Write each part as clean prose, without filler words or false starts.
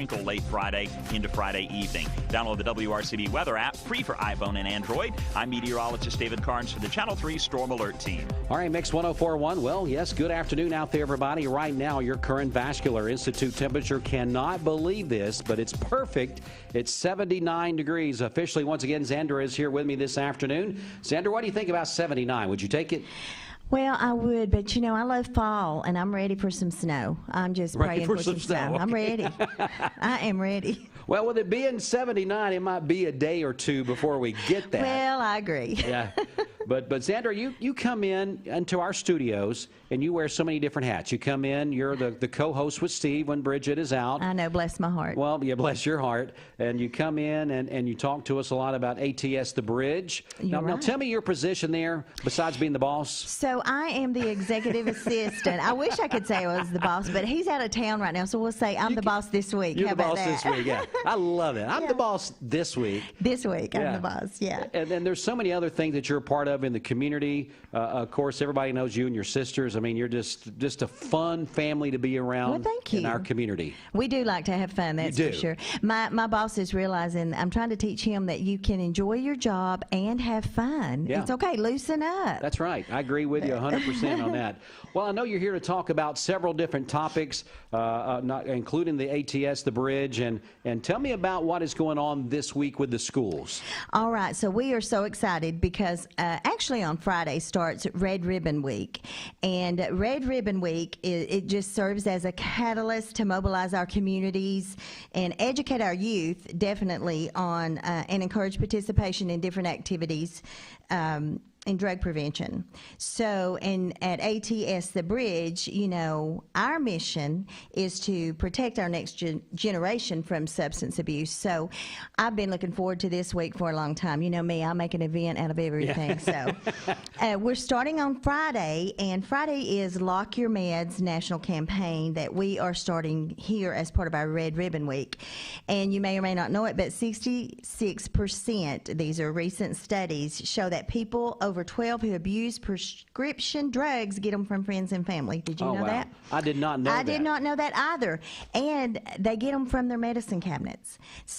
sprinkle late Friday into Friday evening. Download the WRCB weather app, free for iPhone and Android. I'm meteorologist David Carnes for the Channel 3 Storm Alert team. All right, Mix 104.1. Well, yes, good afternoon out there, everybody. Right now, your current vascular institute temperature, cannot believe this, but it's perfect. It's 79 degrees officially. Once again, Zandra is here with me this afternoon. Zandra, what do you think about 79? Would you take it? Well, I would, but you know, I love fall, and I'm ready for some snow. I'm just praying for some snow. Okay. I'm ready. I am ready. Well, with it being 79, it might be a day or two before we get that. Well, I agree. Yeah. But Zandra, you come into our studios, and you wear so many different hats. You come in, you're the co-host with Steve when Bridget is out. I know, bless my heart. Well, yeah, bless your heart. And you come in, and you talk to us a lot about ATS The Bridge. Now, tell me your position there, besides being the boss. So I am the executive assistant. I wish I could say I was the boss, but he's out of town right now, so we'll say I'm the boss this week. You're How the about boss that? this week, yeah. I love it. I'm the boss this week. This week, I'm the boss, yeah. And then there's so many other things that you're a part of in the community. Of course, everybody knows you and your sisters. I mean, you're just a fun family to be around. Well, thank you. In our community. We do like to have fun, that's for sure. My boss is realizing, I'm trying to teach him that you can enjoy your job and have fun. Yeah. It's okay, loosen up. That's right. I agree with you 100% on that. Well, I know you're here to talk about several different topics, including the ATS The Bridge, and tell me about what is going on this week with the schools. All right, so we are so excited because actually on Friday starts Red Ribbon Week, and Red Ribbon Week, it just serves as a catalyst to mobilize our communities and educate our youth definitely on and encourage participation in different activities in drug prevention. So, at ATS The Bridge, you know, our mission is to protect our next generation from substance abuse. So, I've been looking forward to this week for a long time. You know me, I make an event out of everything. Yeah. So, we're starting on Friday, and Friday is Lock Your Meds national campaign that we are starting here as part of our Red Ribbon Week. And you may or may not know it, but 66%, these are recent studies, show that people over 12 who abuse prescription drugs get them from friends and family. Did you know that? I did not know that. I did not know that either. And they get them from their medicine cabinets,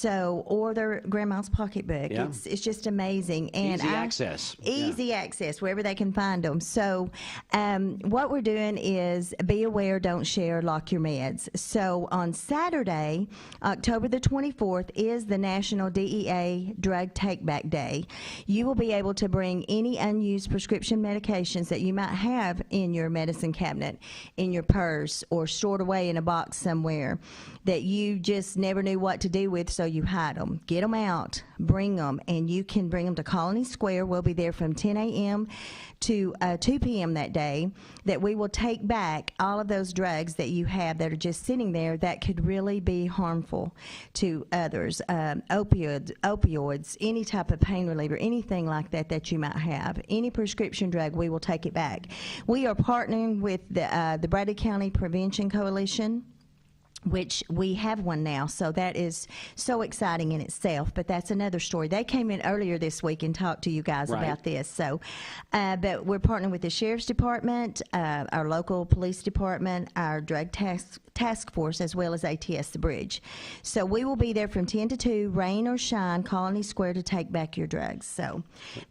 or their grandma's pocketbook. Yeah. It's just amazing. And easy access. Easy access wherever they can find them. So what we're doing is be aware, don't share, lock your meds. So on Saturday, October the 24th, is the National DEA Drug Take-Back Day. You will be able to bring any unused prescription medications that you might have in your medicine cabinet, in your purse, or stored away in a box somewhere that you just never knew what to do with, so you hide them. Get them out, bring them, and you can bring them to Colony Square. We'll be there from 10 a.m. to 2 p.m. that day, that we will take back all of those drugs that you have that are just sitting there that could really be harmful to others. Opioids, any type of pain reliever, anything like that that you might have. Any prescription drug, we will take it back. We are partnering with the Bradley County Prevention Coalition, which we have one now, so that is so exciting in itself, but that's another story. They came in earlier this week and talked to you guys about this. So, but we're partnering with the Sheriff's Department, our local police department, our drug task force, as well as ATS The Bridge. So we will be there from 10 to 2, rain or shine, Colony Square, to take back your drugs. So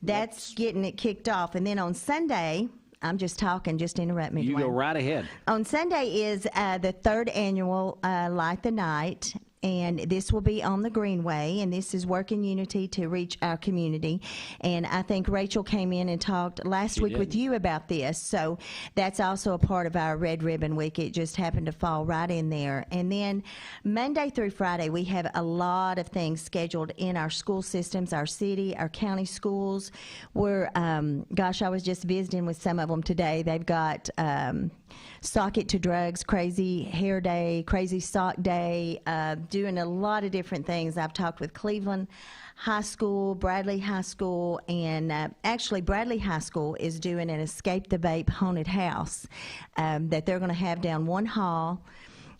that's getting it kicked off. And then on Sunday, I'm just talking, just interrupt me. You go right ahead. On Sunday is the 3rd annual Light the Night, and this will be on the Greenway, and this is work in unity to reach our community. And I think Rachel came in and talked last week with you about this, so that's also a part of our Red Ribbon Week. It just happened to fall right in there. And then Monday through Friday, we have a lot of things scheduled in our school systems, our city, our county schools. We're, gosh, I was just visiting with some of them today. They've got Sock It to Drugs, Crazy Hair Day, Crazy Sock Day, doing a lot of different things. I've talked with Cleveland High School, Bradley High School, and actually Bradley High School is doing an Escape the Vape haunted house that they're going to have down one hall.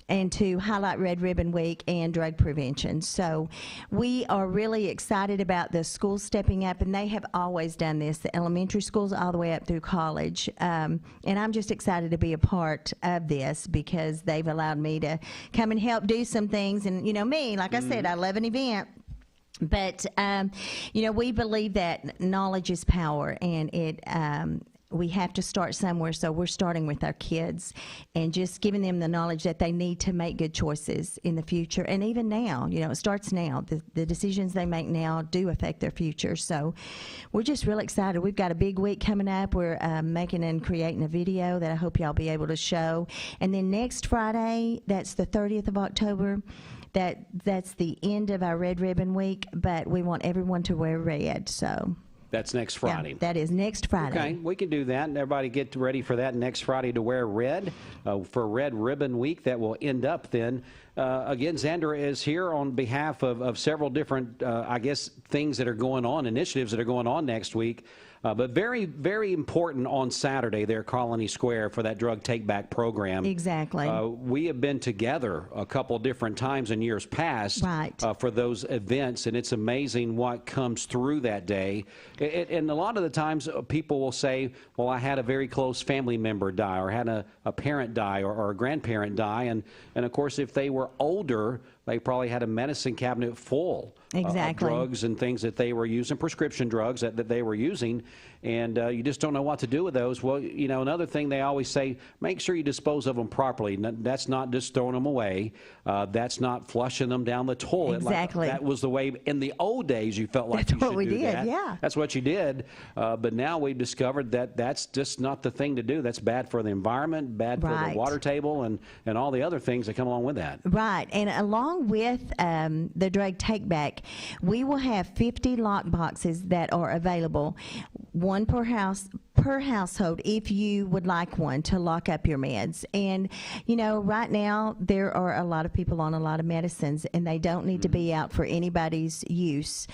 and to highlight Red Ribbon Week and drug prevention. So we are really excited about the schools stepping up, and they have always done this, the elementary schools all the way up through college. And I'm just excited to be a part of this because they've allowed me to come and help do some things. And, you know, me, like I said, I love an event. But, you know, we believe that knowledge is power, and we have to start somewhere, so we're starting with our kids and just giving them the knowledge that they need to make good choices in the future. And even now, you know, it starts now. The decisions they make now do affect their future. So we're just really excited. We've got a big week coming up. We're making and creating a video that I hope y'all be able to show. And then next Friday, that's the 30th of October, that's the end of our Red Ribbon Week, but we want everyone to wear red, so... That's next Friday. Yeah, that is next Friday. Okay, we can do that. And everybody get ready for that next Friday to wear red for Red Ribbon Week. That will end up then. Again, Zandra is here on behalf of several different, I guess, things that are going on, initiatives that are going on next week. But very, very important on Saturday there at Colony Square for that drug take-back program. Exactly. We have been together a couple different times in years past for those events, and it's amazing what comes through that day. And a lot of the times people will say, well, I had a very close family member die, or had a parent die, or a grandparent die. And of course, if they were older, they probably had a medicine cabinet full of drugs and things that they were using, prescription drugs that they were using, and you just don't know what to do with those. Well, you know, another thing they always say, make sure you dispose of them properly. That's not just throwing them away. That's not flushing them down the toilet. Exactly. That was the way in the old days you felt like you should do that. Yeah. That's what you did. But now we've discovered that that's just not the thing to do. That's bad for the environment, bad for the water table, and all the other things that come along with that. Right. And along with the drug take-back, we will have 50 lock boxes that are available, one per household, if you would like one to lock up your meds. And, you know, right now there are a lot of people on a lot of medicines, and they don't need to be out for anybody's use.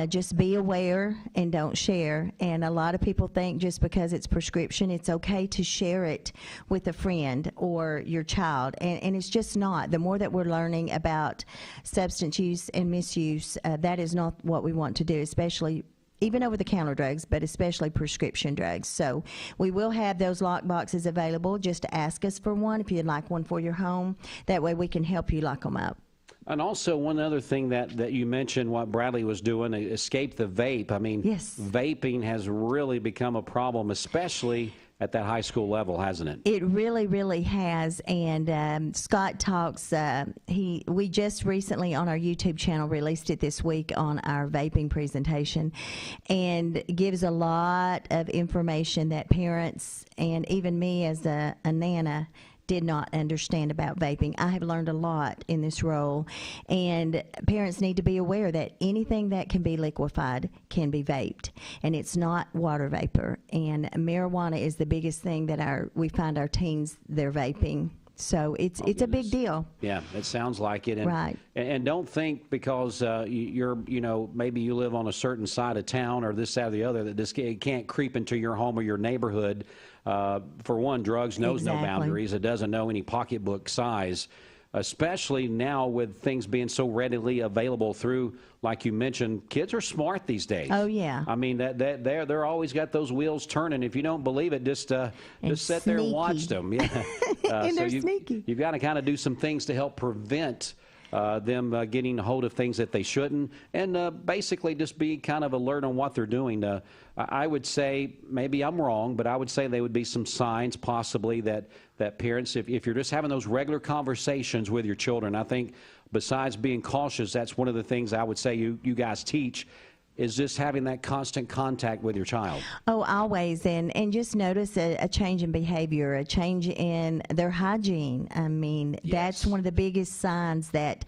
Just be aware and don't share. And a lot of people think just because it's prescription, it's okay to share it with a friend or your child. And it's just not. The more that we're learning about substance use and misuse, that is not what we want to do, especially even over-the-counter drugs, but especially prescription drugs. So we will have those lock boxes available. Just ask us for one if you'd like one for your home. That way we can help you lock them up. And also one other thing that you mentioned, what Bradley was doing, escape the vape. I mean, vaping has really become a problem, especially at that high school level, hasn't it? It really, really has. And Scott talks, we just recently on our YouTube channel released it this week on our vaping presentation, and gives a lot of information that parents and even me as a Nana did not understand about vaping. I have learned a lot in this role, and parents need to be aware that anything that can be liquefied can be vaped, and it's not water vapor. And marijuana is the biggest thing that we find our teens, they're vaping. So it's a big deal. Yeah, it sounds like it. And, right. And don't think because maybe you live on a certain side of town or this, that, or the other, that this can't creep into your home or your neighborhood. For one, drugs knows no boundaries. It doesn't know any pocketbook size, especially now with things being so readily available through, like you mentioned, kids are smart these days. Oh, yeah. I mean, they're always got those wheels turning. If you don't believe it, just sit there and watch them. Yeah. And they're sneaky. You've got to kind of do some things to help prevent them getting a hold of things that they shouldn't, and basically just be kind of alert on what they're doing. I would say, maybe I'm wrong, but I would say there would be some signs possibly that parents, if you're just having those regular conversations with your children, I think besides being cautious, that's one of the things I would say you guys teach, is just having that constant contact with your child. Oh, always. And just notice a change in behavior, a change in their hygiene. I mean, that's one of the biggest signs that,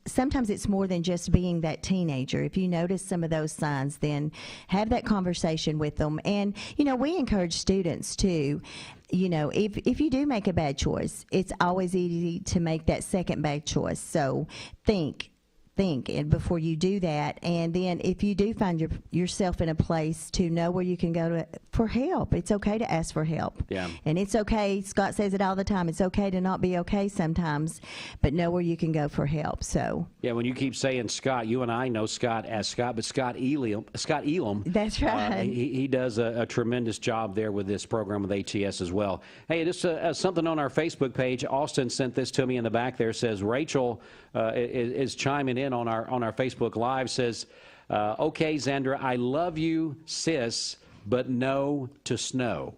sometimes it's more than just being that teenager. If you notice some of those signs, then have that conversation with them. And, we encourage students too. If you do make a bad choice, it's always easy to make that second bad choice. So think think before you do that. And then if you do find yourself in a place, to know where you can go for help. It's okay to ask for help. Yeah. And it's okay. Scott says it all the time. It's okay to not be okay sometimes, but know where you can go for help. So. Yeah, when you keep saying Scott, you and I know Scott as Scott, but Scott Elam. That's right. He does a tremendous job there with this program with ATS as well. Hey, just something on our Facebook page. Austin sent this to me in the back there. Says Rachel is chiming in on our Facebook Live. Says, okay, Zandra, I love you, sis, but no to snow.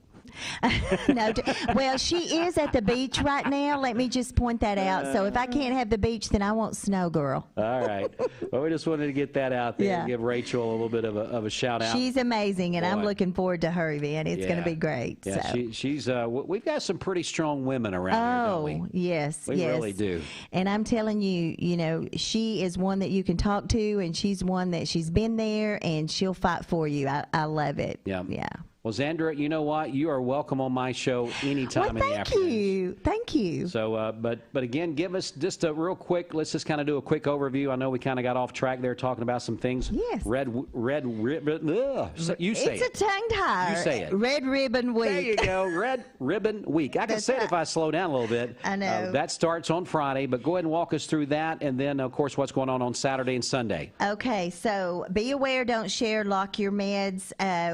No, well, she is at the beach right now. Let me just point that out. So if I can't have the beach, then I want snow, girl. All right. Well, we just wanted to get that out there and give Rachel a little bit of a shout out. She's amazing, and I'm looking forward to her event. It's going to be great. Yeah, so. she's. We've got some pretty strong women around here, don't we? Yes, we really do. And I'm telling you, she is one that you can talk to, and she's one that she's been there, and she'll fight for you. I love it. Yeah. Yeah. Well, Zandra, you know what? You are welcome on my show anytime in the afternoon. Thank you. So, but again, give us just a real quick. Let's just kind of do a quick overview. I know we kind of got off track there talking about some things. Yes. Red ribbon. You say it. It's a tongue tie. You say it. Red Ribbon Week. There you go. Red Ribbon Week. I can say it if I slow down a little bit. I know. That starts on Friday, but go ahead and walk us through that, and then of course what's going on Saturday and Sunday. Okay, so be aware, don't share, lock your meds.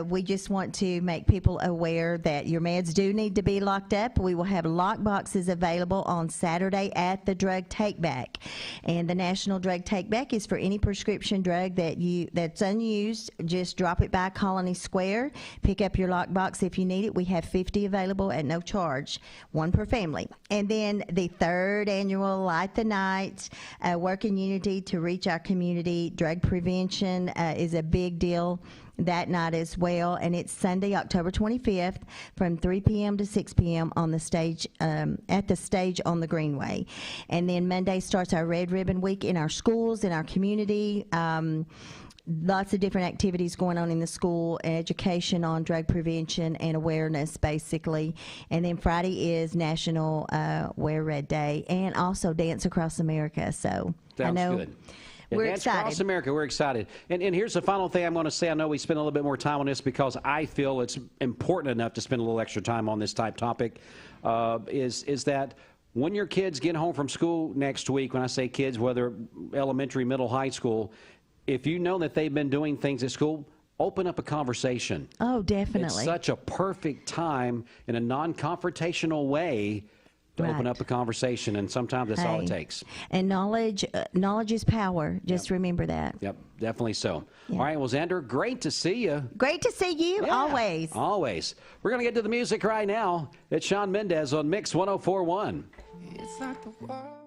We just want to make people aware that your meds do need to be locked up. We will have lock boxes available on Saturday at the Drug Takeback. And the National Drug Takeback is for any prescription drug that's unused. Just drop it by Colony Square. Pick up your lock box if you need it. We have 50 available at no charge, one per family. And then the third annual Light the Night, Work in Unity to reach our community. Drug prevention is a big deal that night as well, and it's Sunday, October 25th, from 3 p.m. to 6 p.m. on the stage at the stage on the Greenway. And then Monday starts our Red Ribbon Week in our schools, in our community. Lots of different activities going on in the school, education on drug prevention and awareness, basically. And then Friday is National Wear Red Day, and also Dance Across America. So Sounds I know. Good. We're Dance excited. Across America, we're excited. And here's the final thing I'm going to say. I know we spent a little bit more time on this because I feel it's important enough to spend a little extra time on this type topic, is that when your kids get home from school next week, when I say kids, whether elementary, middle, high school, if you know that they've been doing things at school, open up a conversation. Oh, definitely. It's such a perfect time in a non-confrontational way to open up a conversation, and sometimes that's all it takes. And knowledge is power. Just remember that. Yep, definitely so. Yeah. All right, well, Xander, great to see you. Great to see you, always. Always. We're going to get to the music right now. It's Shawn Mendes on Mix 104.1. It's like the world